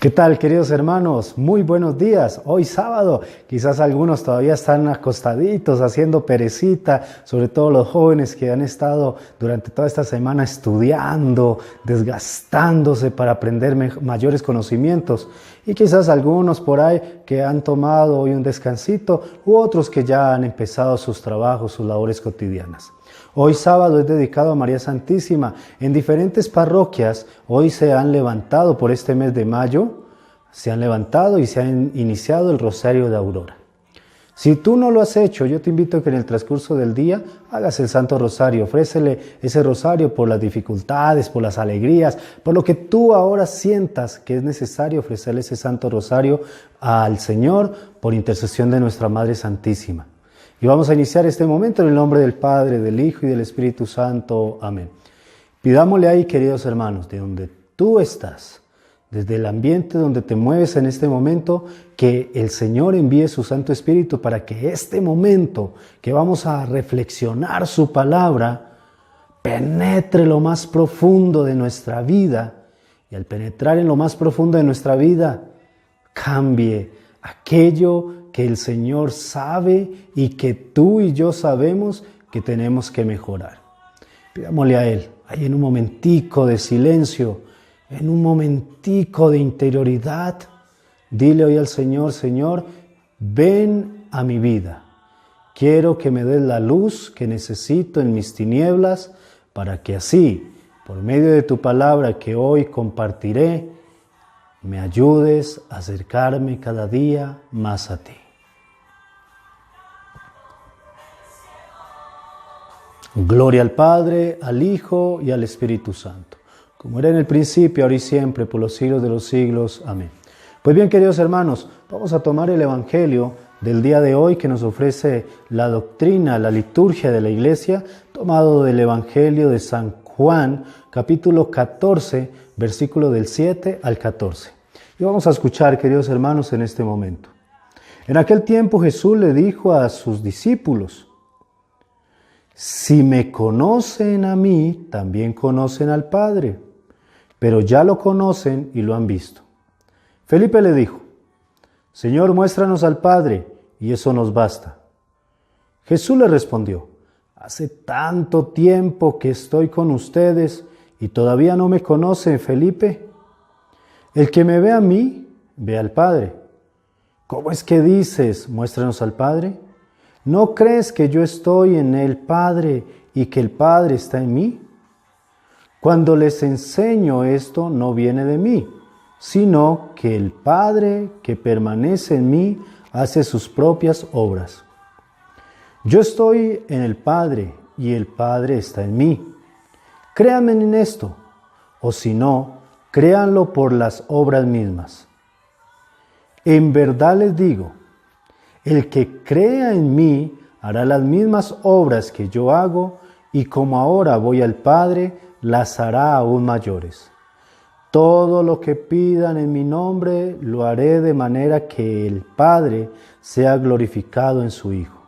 ¿Qué tal, queridos hermanos? Muy buenos días. Hoy sábado, quizás algunos todavía están acostaditos haciendo perecita, sobre todo los jóvenes que han estado durante toda esta semana estudiando, desgastándose para aprender mayores conocimientos. Y quizás algunos por ahí que han tomado hoy un descansito u otros que ya han empezado sus trabajos, sus labores cotidianas. Hoy sábado es dedicado a María Santísima. En diferentes parroquias hoy se han levantado por este mes de mayo, se han levantado y se han iniciado el Rosario de Aurora. Si tú no lo has hecho, yo te invito a que en el transcurso del día hagas el Santo Rosario. Ofrécele ese rosario por las dificultades, por las alegrías, por lo que tú ahora sientas que es necesario ofrecerle ese Santo Rosario al Señor por intercesión de nuestra Madre Santísima. Y vamos a iniciar este momento en el nombre del Padre, del Hijo y del Espíritu Santo. Amén. Pidámosle ahí, queridos hermanos, de donde tú estás, desde el ambiente donde te mueves en este momento, que el Señor envíe su Santo Espíritu para que este momento que vamos a reflexionar su palabra penetre lo más profundo de nuestra vida, y al penetrar en lo más profundo de nuestra vida cambie aquello que el Señor sabe y que tú y yo sabemos que tenemos que mejorar. Pidámosle a Él, ahí en un momentico de silencio, en un momentico de interioridad, dile hoy al Señor: Señor, ven a mi vida. Quiero que me des la luz que necesito en mis tinieblas para que así, por medio de tu palabra que hoy compartiré, me ayudes a acercarme cada día más a ti. Gloria al Padre, al Hijo y al Espíritu Santo, como era en el principio, ahora y siempre, por los siglos de los siglos. Amén. Pues bien, queridos hermanos, vamos a tomar el Evangelio del día de hoy que nos ofrece la doctrina, la liturgia de la Iglesia, tomado del Evangelio de San Juan, capítulo 14, versículo del 7 al 14. Y vamos a escuchar, queridos hermanos, en este momento. En aquel tiempo Jesús le dijo a sus discípulos: si me conocen a mí, también conocen al Padre, pero ya lo conocen y lo han visto. Felipe le dijo: Señor, muéstranos al Padre, y eso nos basta. Jesús le respondió: hace tanto tiempo que estoy con ustedes, y todavía no me conocen, Felipe. El que me ve a mí, ve al Padre. ¿Cómo es que dices, muéstranos al Padre? ¿No crees que yo estoy en el Padre y que el Padre está en mí? Cuando les enseño esto, no viene de mí, sino que el Padre que permanece en mí hace sus propias obras. Yo estoy en el Padre y el Padre está en mí. Créanme en esto, o si no, créanlo por las obras mismas. En verdad les digo, el que crea en mí hará las mismas obras que yo hago, y como ahora voy al Padre, las hará aún mayores. Todo lo que pidan en mi nombre lo haré de manera que el Padre sea glorificado en su Hijo.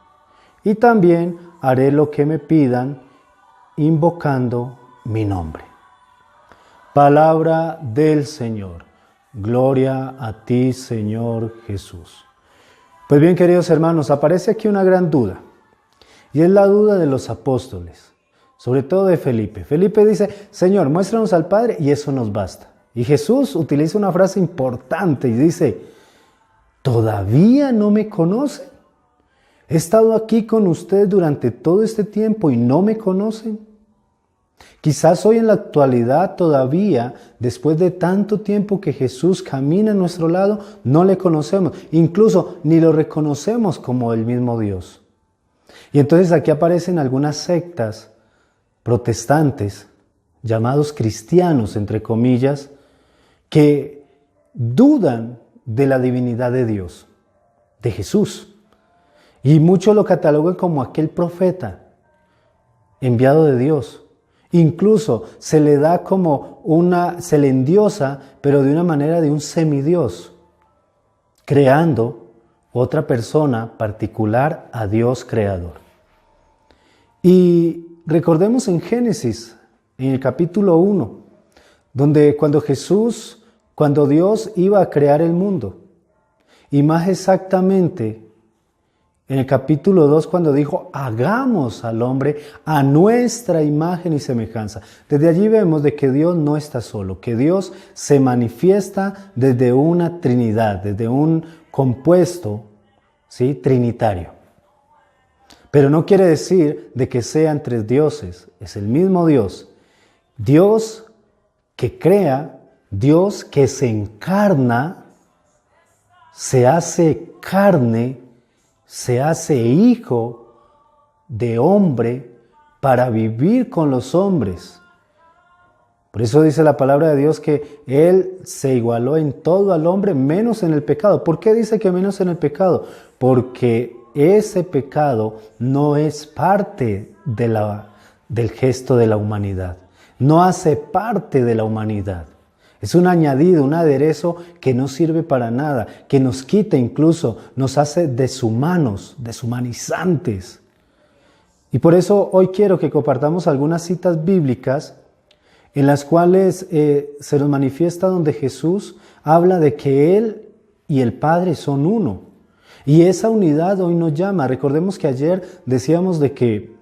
Y también haré lo que me pidan invocando mi nombre. Palabra del Señor. Gloria a ti, Señor Jesús. Pues bien, queridos hermanos, aparece aquí una gran duda, y es la duda de los apóstoles, sobre todo de Felipe. Felipe dice: Señor, muéstranos al Padre y eso nos basta. Y Jesús utiliza una frase importante y dice: ¿todavía no me conocen? He estado aquí con ustedes durante todo este tiempo y no me conocen. Quizás hoy en la actualidad todavía, después de tanto tiempo que Jesús camina a nuestro lado, no le conocemos, incluso ni lo reconocemos como el mismo Dios. Y entonces aquí aparecen algunas sectas protestantes, llamados cristianos, entre comillas, que dudan de la divinidad de Dios, de Jesús. Y muchos lo catalogan como aquel profeta enviado de Dios. Incluso se le da como se le endiosa, pero de una manera de un semidios, creando otra persona particular a Dios creador. Y recordemos en Génesis, en el capítulo 1, donde cuando Jesús cuando Dios iba a crear el mundo. Y más exactamente, en el capítulo 2, cuando dijo, hagamos al hombre a nuestra imagen y semejanza. Desde allí vemos de que Dios no está solo, que Dios se manifiesta desde una Trinidad, desde un compuesto, ¿sí?, trinitario. Pero no quiere decir de que sean tres dioses, es el mismo Dios. Dios que crea, Dios que se encarna, se hace carne, se hace hijo de hombre para vivir con los hombres. Por eso dice la palabra de Dios que Él se igualó en todo al hombre, menos en el pecado. ¿Por qué dice que menos en el pecado? Porque ese pecado no es parte del gesto de la humanidad. No hace parte de la humanidad. Es un añadido, un aderezo que no sirve para nada, que nos quita incluso, nos hace deshumanos, deshumanizantes. Y por eso hoy quiero que compartamos algunas citas bíblicas en las cuales se nos manifiesta donde Jesús habla de que Él y el Padre son uno. Y esa unidad hoy nos llama. Recordemos que ayer decíamos de que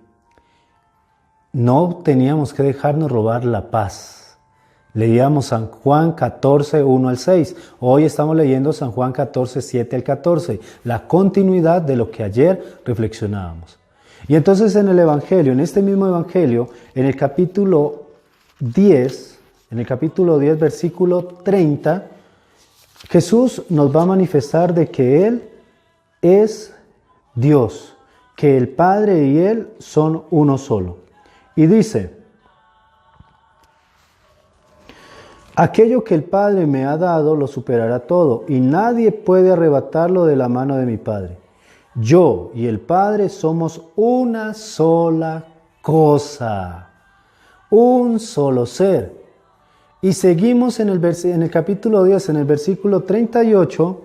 no teníamos que dejarnos robar la paz. Leíamos San Juan 14, 1 al 6. Hoy estamos leyendo San Juan 14, 7 al 14. La continuidad de lo que ayer reflexionábamos. Y entonces en el Evangelio, en este mismo Evangelio, en el capítulo 10, versículo 30, Jesús nos va a manifestar de que Él es Dios, que el Padre y Él son uno solo. Y dice, aquello que el Padre me ha dado lo superará todo, y nadie puede arrebatarlo de la mano de mi Padre. Yo y el Padre somos una sola cosa, un solo ser. Y seguimos en el capítulo 10, en el versículo 38,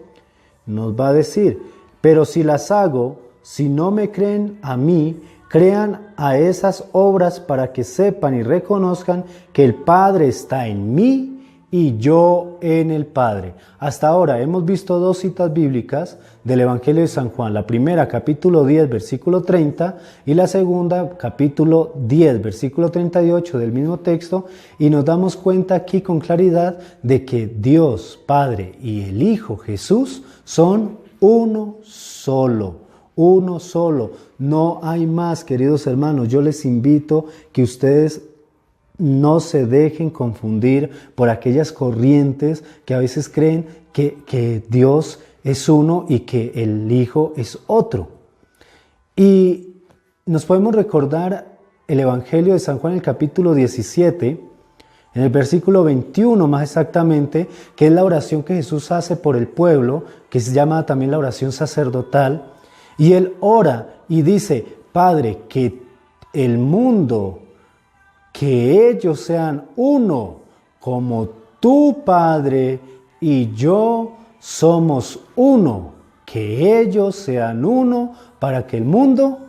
nos va a decir, pero si las hago, si no me creen a mí, crean a esas obras para que sepan y reconozcan que el Padre está en mí y yo en el Padre. Hasta ahora hemos visto dos citas bíblicas del Evangelio de San Juan. La primera, capítulo 10, versículo 30, y la segunda, capítulo 10, versículo 38 del mismo texto, y nos damos cuenta aquí con claridad de que Dios, Padre y el Hijo Jesús son uno solo. Uno solo. No hay más, queridos hermanos. Yo les invito que ustedes no se dejen confundir por aquellas corrientes que a veces creen que Dios es uno y que el Hijo es otro. Y nos podemos recordar el Evangelio de San Juan, el capítulo 17, en el versículo 21 más exactamente, que es la oración que Jesús hace por el pueblo, que se llama también la oración sacerdotal. Y Él ora y dice, Padre, que el mundo, que ellos sean uno, como tu Padre y yo somos uno, que ellos sean uno para que el mundo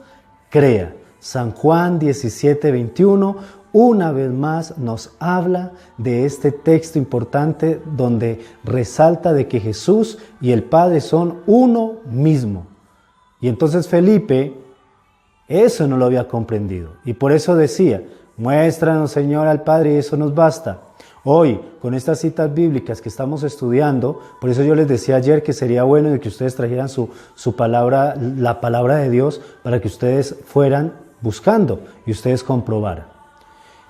crea. San Juan 17, 21, una vez más nos habla de este texto importante donde resalta de que Jesús y el Padre son uno mismo. Y entonces Felipe eso no lo había comprendido y por eso decía, muéstranos, Señor, al Padre y eso nos basta. Hoy, con estas citas bíblicas que estamos estudiando, por eso yo les decía ayer que sería bueno de que ustedes trajeran su palabra, la palabra de Dios, para que ustedes fueran buscando y ustedes comprobaran.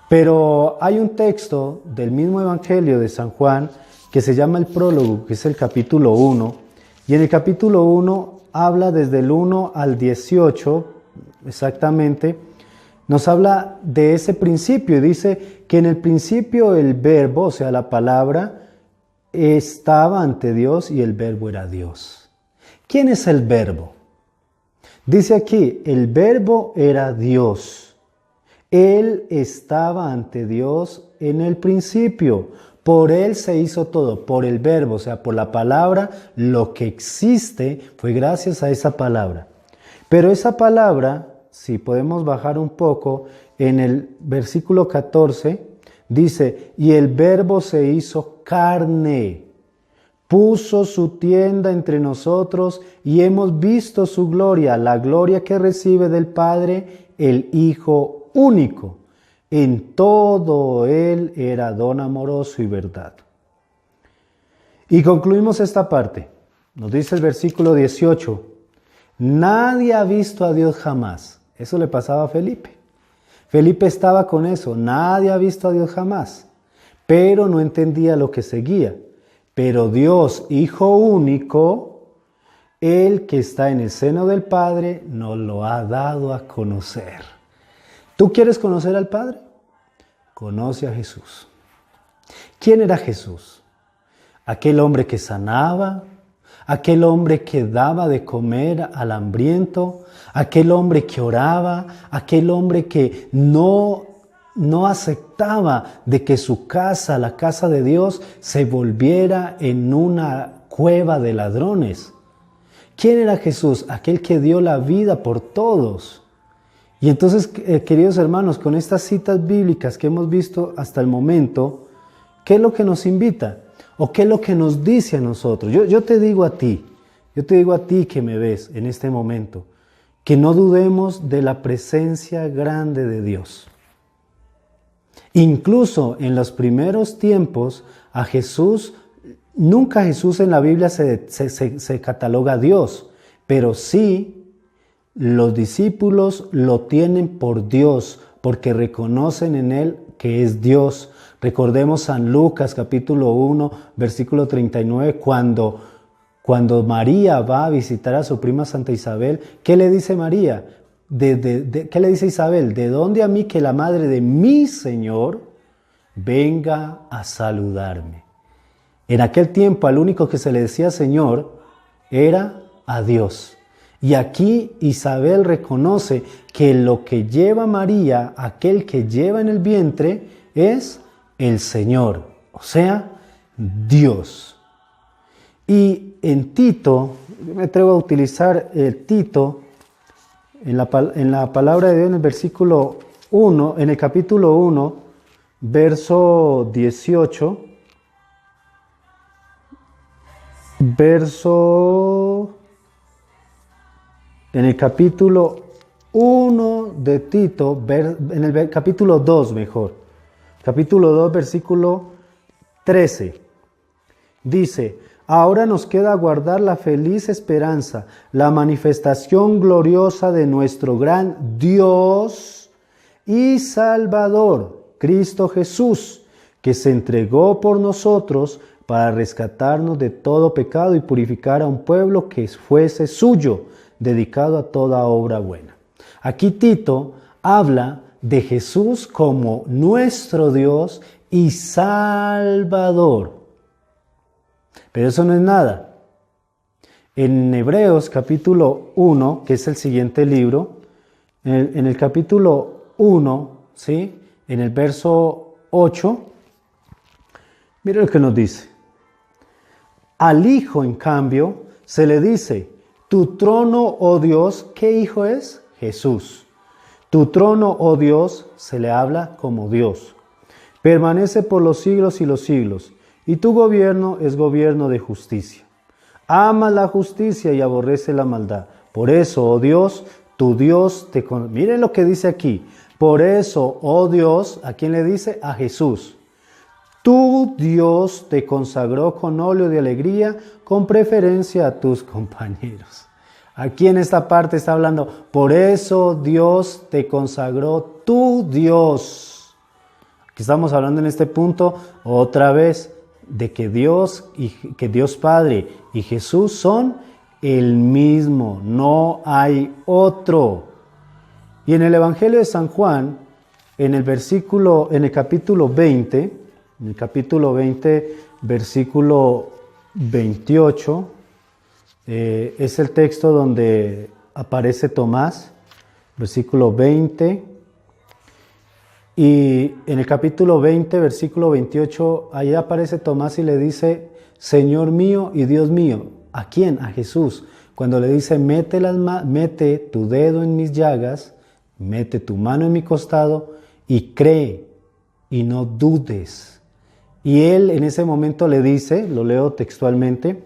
Pero hay un texto del mismo Evangelio de San Juan que se llama el prólogo, que es el capítulo 1, y en el capítulo 1 habla desde el 1 al 18, exactamente, nos habla de ese principio y dice que en el principio el verbo, o sea, la palabra, estaba ante Dios y el verbo era Dios. ¿Quién es el verbo? Dice aquí, el verbo era Dios. Él estaba ante Dios en el principio. Por Él se hizo todo, por el verbo, o sea, por la palabra, lo que existe fue gracias a esa palabra. Pero esa palabra, si podemos bajar un poco, en el versículo 14, Dice, y el Verbo se hizo carne, puso su tienda entre nosotros y hemos visto su gloria, la gloria que recibe del Padre el Hijo único. En todo Él era don amoroso y verdad. Y concluimos esta parte. Nos dice el versículo 18, nadie ha visto a Dios jamás. Eso le pasaba a Felipe. Felipe estaba con eso, nadie ha visto a Dios jamás, pero no entendía lo que seguía. Pero Dios, Hijo único, el que está en el seno del Padre, nos lo ha dado a conocer. ¿Tú quieres conocer al Padre? Conoce a Jesús. ¿Quién era Jesús? Aquel hombre que sanaba, aquel hombre que daba de comer al hambriento, aquel hombre que oraba, aquel hombre que no aceptaba de que su casa, la casa de Dios, se volviera en una cueva de ladrones. ¿Quién era Jesús? Aquel que dio la vida por todos. Y entonces, queridos hermanos, con estas citas bíblicas que hemos visto hasta el momento, ¿qué es lo que nos invita? ¿O qué es lo que nos dice a nosotros? Yo te digo a ti que me ves en este momento, que no dudemos de la presencia grande de Dios. Incluso en los primeros tiempos, a Jesús, nunca Jesús en la Biblia se cataloga a Dios, pero sí los discípulos lo tienen por Dios, porque reconocen en Él que es Dios. Recordemos San Lucas capítulo 1, versículo 39, cuando María va a visitar a su prima Santa Isabel, ¿qué le dice María? ¿Qué le dice Isabel? ¿De dónde a mí que la madre de mi Señor venga a saludarme? En aquel tiempo al único que se le decía Señor era a Dios. Y aquí Isabel reconoce que lo que lleva María, aquel que lleva en el vientre, es el Señor, o sea, Dios. Y en Tito, yo me atrevo a utilizar el Tito, en la palabra de Dios en el versículo 1, en el capítulo 1, verso 18, en el capítulo 1 de Tito, en el capítulo 2 mejor, capítulo 2, versículo 13, dice, ahora nos queda guardar la feliz esperanza, la manifestación gloriosa de nuestro gran Dios y Salvador, Cristo Jesús, que se entregó por nosotros para rescatarnos de todo pecado y purificar a un pueblo que fuese suyo, dedicado a toda obra buena. Aquí Tito habla de Jesús como nuestro Dios y Salvador. Pero eso no es nada. En Hebreos capítulo 1, que es el siguiente libro, en el capítulo 1, ¿sí? En el verso 8, mira lo que nos dice. Al Hijo, en cambio, se le dice, tu trono, oh Dios, ¿qué Hijo es? Jesús. Tu trono, oh Dios, se le habla como Dios. Permanece por los siglos y los siglos. Y tu gobierno es gobierno de justicia. Ama la justicia y aborrece la maldad. Por eso, oh Dios, tu Dios te... Miren lo que dice aquí. Por eso, oh Dios, ¿a quién le dice? A Jesús. Tu Dios te consagró con óleo de alegría, con preferencia a tus compañeros. Aquí en esta parte está hablando, por eso Dios te consagró, tu Dios. Aquí estamos hablando en este punto otra vez de que Dios Padre y Jesús son el mismo, no hay otro. Y en el Evangelio de San Juan, en el capítulo 20, versículo 28, es el texto donde aparece Tomás, versículo 20. Y en el capítulo 20, versículo 28, ahí aparece Tomás y le dice, Señor mío y Dios mío. ¿A quién? A Jesús. Cuando le dice, mete tu dedo en mis llagas, mete tu mano en mi costado y cree y no dudes. Y él en ese momento le dice, lo leo textualmente,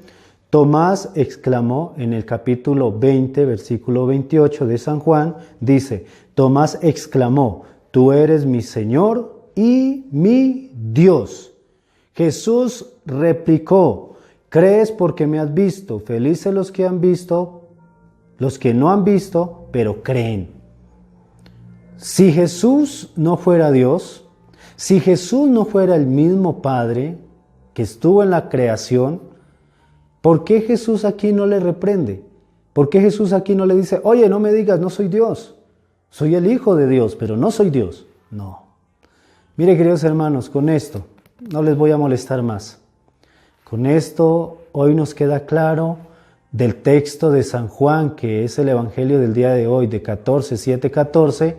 Tomás exclamó en el capítulo 20, versículo 28 de San Juan, dice, Tomás exclamó, tú eres mi Señor y mi Dios. Jesús replicó, ¿crees porque me has visto? Felices los que han visto, los que no han visto, pero creen. Si Jesús no fuera Dios, si Jesús no fuera el mismo Padre que estuvo en la creación, ¿por qué Jesús aquí no le reprende? ¿Por qué Jesús aquí no le dice, oye, no me digas, no soy Dios? Soy el Hijo de Dios, pero no soy Dios. No. Mire, queridos hermanos, con esto no les voy a molestar más. Con esto hoy nos queda claro del texto de San Juan, que es el Evangelio del día de hoy, de 7:14.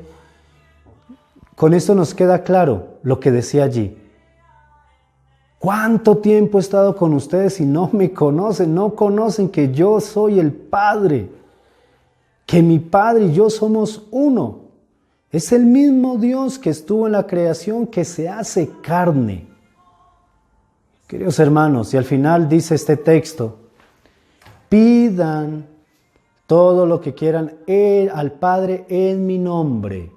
Con esto nos queda claro lo que decía allí. ¿Cuánto tiempo he estado con ustedes y no me conocen? No conocen que yo soy el Padre, que mi Padre y yo somos uno. Es el mismo Dios que estuvo en la creación que se hace carne. Queridos hermanos, y al final dice este texto, pidan todo lo que quieran al Padre en mi nombre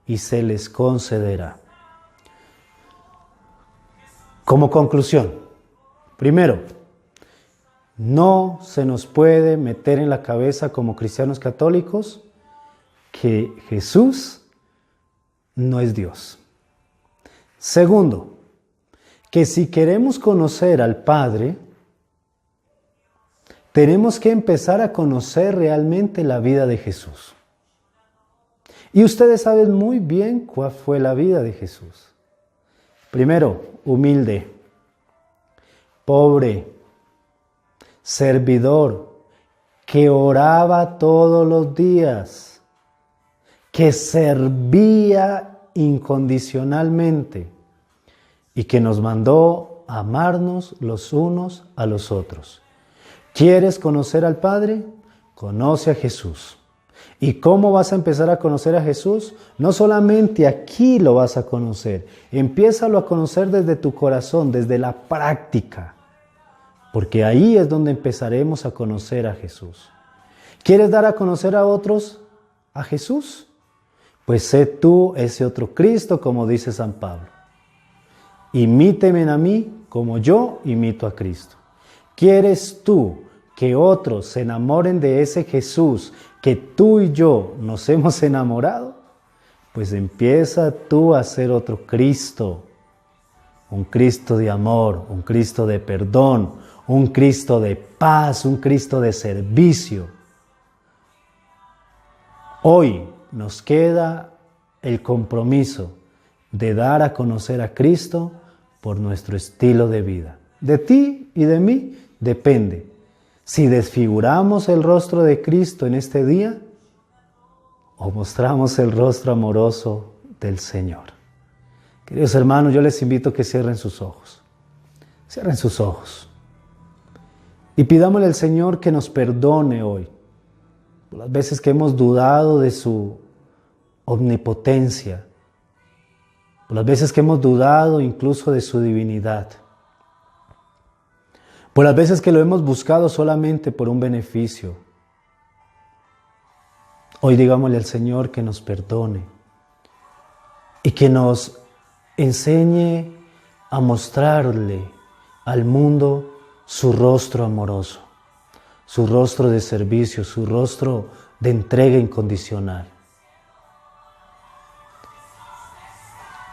y se les concederá. Como conclusión, primero, no se nos puede meter en la cabeza como cristianos católicos que Jesús no es Dios. Segundo, que si queremos conocer al Padre, tenemos que empezar a conocer realmente la vida de Jesús. Y ustedes saben muy bien cuál fue la vida de Jesús. Primero, humilde, pobre, servidor, que oraba todos los días, que servía incondicionalmente y que nos mandó a amarnos los unos a los otros. ¿Quieres conocer al Padre? Conoce a Jesús. ¿Y cómo vas a empezar a conocer a Jesús? No solamente aquí lo vas a conocer, empiézalo a conocer desde tu corazón, desde la práctica, porque ahí es donde empezaremos a conocer a Jesús. ¿Quieres dar a conocer a otros a Jesús? Pues sé tú ese otro Cristo, como dice San Pablo. Imíteme a mí como yo imito a Cristo. ¿Quieres tú que otros se enamoren de ese Jesús que tú y yo nos hemos enamorado? Pues empieza tú a ser otro Cristo, un Cristo de amor, un Cristo de perdón, un Cristo de paz, un Cristo de servicio. Hoy nos queda el compromiso de dar a conocer a Cristo por nuestro estilo de vida. De ti y de mí depende si desfiguramos el rostro de Cristo en este día o mostramos el rostro amoroso del Señor. Queridos hermanos, yo les invito a que cierren sus ojos. Cierren sus ojos. Y pidámosle al Señor que nos perdone hoy por las veces que hemos dudado de su omnipotencia, por las veces que hemos dudado incluso de su divinidad, por las veces que lo hemos buscado solamente por un beneficio. Hoy digámosle al Señor que nos perdone y que nos enseñe a mostrarle al mundo su rostro amoroso, su rostro de servicio, su rostro de entrega incondicional.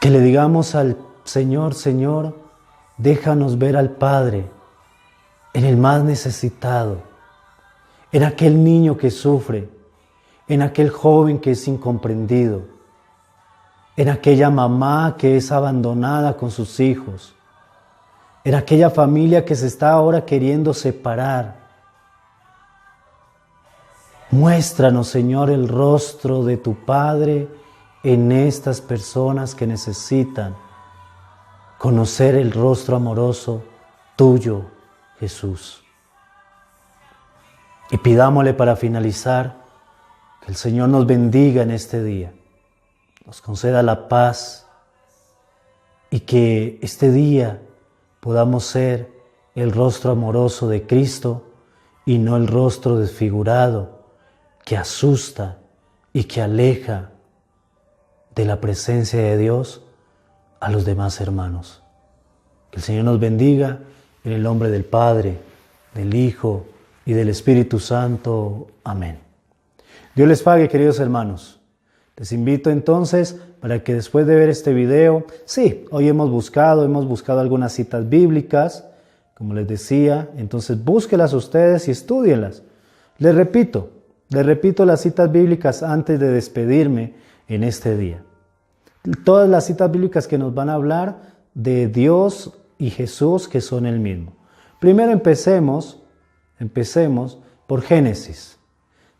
Que le digamos al Señor, Señor, déjanos ver al Padre en el más necesitado, en aquel niño que sufre, en aquel joven que es incomprendido, en aquella mamá que es abandonada con sus hijos, en aquella familia que se está ahora queriendo separar. Muéstranos, Señor, el rostro de tu Padre en estas personas que necesitan conocer el rostro amoroso tuyo, Jesús. Y pidámosle para finalizar que el Señor nos bendiga en este día, nos conceda la paz, y que este día podamos ser el rostro amoroso de Cristo y no el rostro desfigurado que asusta y que aleja de la presencia de Dios a los demás hermanos. Que el Señor nos bendiga en el nombre del Padre, del Hijo y del Espíritu Santo. Amén. Dios les pague, queridos hermanos. Les invito entonces para que después de ver este video, sí, hoy hemos buscado algunas citas bíblicas, como les decía, entonces búsquelas ustedes y estúdienlas. Les repito las citas bíblicas antes de despedirme en este día. Todas las citas bíblicas que nos van a hablar de Dios y Jesús, que son el mismo. Primero empecemos por Génesis.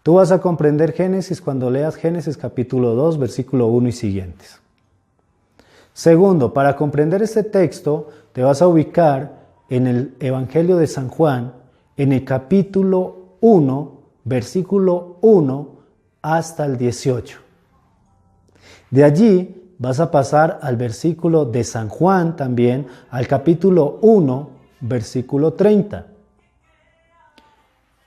Tú vas a comprender Génesis cuando leas Génesis capítulo 2, versículo 1 y siguientes. Segundo, para comprender este texto, te vas a ubicar en el Evangelio de San Juan, en el capítulo 1, versículo 1 hasta el 18. De allí vas a pasar al versículo de San Juan también, al capítulo 1, versículo 30.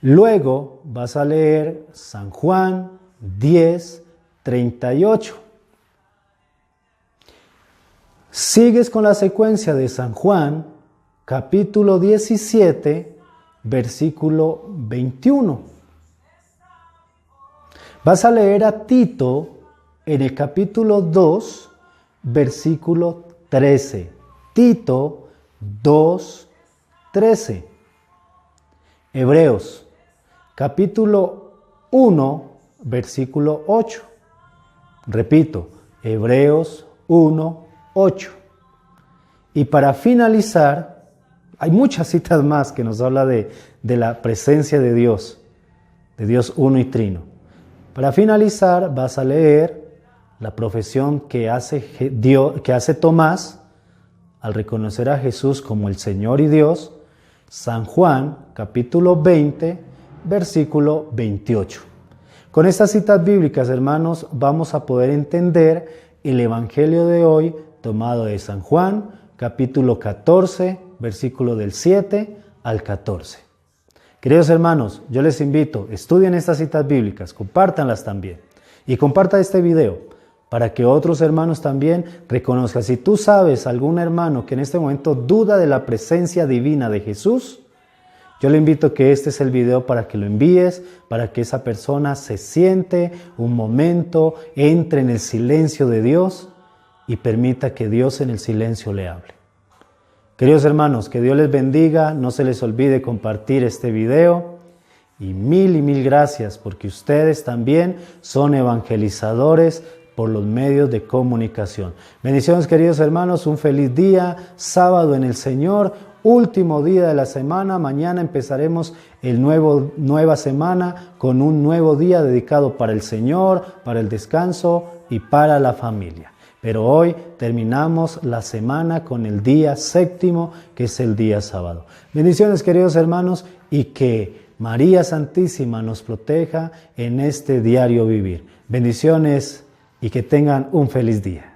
Luego vas a leer San Juan 10, 38. Sigues con la secuencia de San Juan, capítulo 17, versículo 21. Vas a leer a Tito en el capítulo 2, versículo 13. Tito 2, 13. Hebreos, capítulo 1, versículo 8. Repito, Hebreos 1, 8. Y para finalizar, hay muchas citas más que nos habla de la presencia de Dios uno y trino. Para finalizar, vas a leer la profesión que hace Tomás al reconocer a Jesús como el Señor y Dios, San Juan, capítulo 20, versículo 28. Con estas citas bíblicas, hermanos, vamos a poder entender el Evangelio de hoy tomado de San Juan, capítulo 14, versículo del 7 al 14. Queridos hermanos, yo les invito, estudien estas citas bíblicas, compártanlas también y comparta este video para que otros hermanos también reconozcan. Si tú sabes algún hermano que en este momento duda de la presencia divina de Jesús, yo le invito a que este es el video para que lo envíes, para que esa persona se siente un momento, entre en el silencio de Dios y permita que Dios en el silencio le hable. Queridos hermanos, que Dios les bendiga, no se les olvide compartir este video y mil gracias porque ustedes también son evangelizadores por los medios de comunicación. Bendiciones, queridos hermanos, un feliz día, sábado en el Señor, último día de la semana. Mañana empezaremos nueva semana con un nuevo día dedicado para el Señor, para el descanso y para la familia. Pero hoy terminamos la semana con el día séptimo, que es el día sábado. Bendiciones, queridos hermanos, y que María Santísima nos proteja en este diario vivir. Bendiciones y que tengan un feliz día.